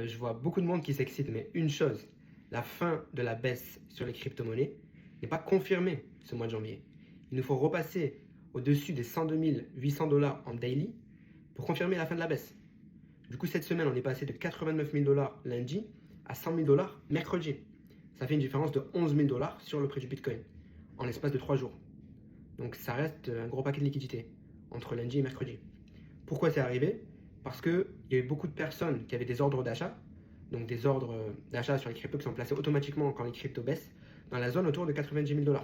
je vois beaucoup de monde qui s'excite, mais une chose, la fin de la baisse sur les crypto-monnaies n'est pas confirmée ce mois de janvier. Il nous faut repasser au-dessus des 102 800 $ en daily pour confirmer la fin de la baisse. Du coup, cette semaine, on est passé de 89 000 $ lundi à 100 000 $ mercredi. Ça fait une différence de 11 000 $ sur le prix du Bitcoin en l'espace de 3 jours. Donc ça reste un gros paquet de liquidités entre lundi et mercredi. Pourquoi c'est arrivé? Parce qu'il y a eu beaucoup de personnes qui avaient des ordres d'achat, donc des ordres d'achat sur les cryptos qui sont placés automatiquement quand les cryptos baissent, dans la zone autour de 90 000 $.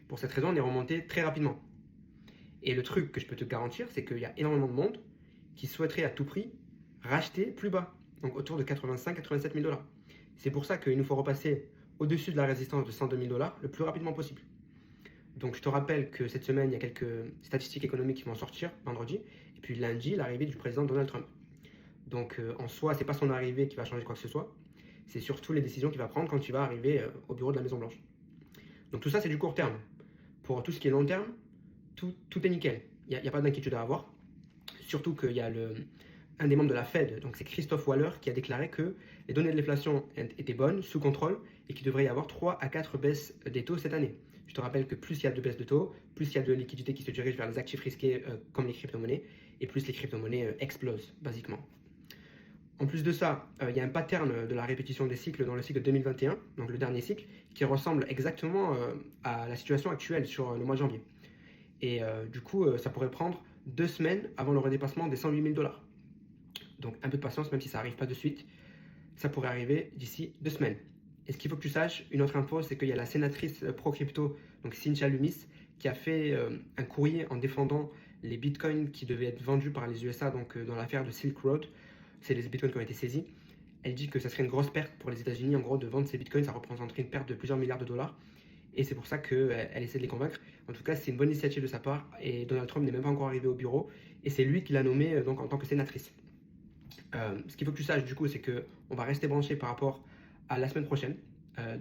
Pour cette raison, on est remonté très rapidement. Et le truc que je peux te garantir, c'est qu'il y a énormément de monde qui souhaiterait à tout prix racheter plus bas, donc autour de 85-87 000 $. C'est pour ça qu'il nous faut repasser au-dessus de la résistance de 102 000 $ le plus rapidement possible. Donc je te rappelle que cette semaine, il y a quelques statistiques économiques qui vont sortir vendredi, et puis lundi, l'arrivée du président Donald Trump. Donc en soi, c'est pas son arrivée qui va changer quoi que ce soit, c'est surtout les décisions qu'il va prendre quand il va arriver au bureau de la Maison Blanche. Donc tout ça, c'est du court terme. Pour tout ce qui est long terme, tout est nickel. Il n'y a pas d'inquiétude à avoir. Surtout qu'il y a un des membres de la Fed, donc c'est Christophe Waller, qui a déclaré que les données de l'inflation étaient bonnes, sous contrôle, et qu'il devrait y avoir 3 à 4 baisses des taux cette année. Je te rappelle que plus il y a de baisses de taux, plus il y a de liquidités qui se dirigent vers les actifs risqués comme les crypto-monnaies, et plus les crypto-monnaies explosent, basiquement. En plus de ça, il y a un pattern de la répétition des cycles dans le cycle 2021, donc le dernier cycle, qui ressemble exactement à la situation actuelle sur le mois de janvier. Et du coup, ça pourrait prendre 2 semaines avant le redépassement des 108 000 $. Donc un peu de patience, même si ça n'arrive pas de suite, ça pourrait arriver d'ici 2 semaines. Et ce qu'il faut que tu saches, une autre info, c'est qu'il y a la sénatrice pro-crypto, donc Cynthia Lummis, qui a fait un courrier en défendant les bitcoins qui devaient être vendus par les USA, donc dans l'affaire de Silk Road. C'est les bitcoins qui ont été saisis. Elle dit que ça serait une grosse perte pour les États-Unis, en gros, de vendre ces bitcoins, ça représenterait une perte de plusieurs milliards de dollars. Et c'est pour ça qu'elle essaie de les convaincre. En tout cas, c'est une bonne initiative de sa part. Et Donald Trump n'est même pas encore arrivé au bureau. Et c'est lui qui l'a nommée donc, en tant que sénatrice. Ce qu'il faut que tu saches, du coup, c'est qu'on va rester branché par rapport à la semaine prochaine.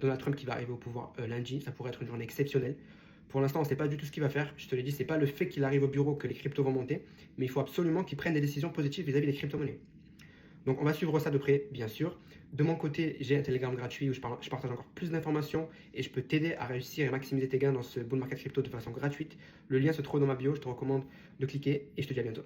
Donald Trump qui va arriver au pouvoir lundi. Ça pourrait être une journée exceptionnelle. Pour l'instant, on ne sait pas du tout ce qu'il va faire. Je te l'ai dit, ce n'est pas le fait qu'il arrive au bureau que les cryptos vont monter. Mais il faut absolument qu'il prenne des décisions positives vis-à-vis des crypto-monnaies. Donc on va suivre ça de près, bien sûr. De mon côté, j'ai un Telegram gratuit où je partage encore plus d'informations et je peux t'aider à réussir et maximiser tes gains dans ce bull market crypto de façon gratuite. Le lien se trouve dans ma bio, je te recommande de cliquer et je te dis à bientôt.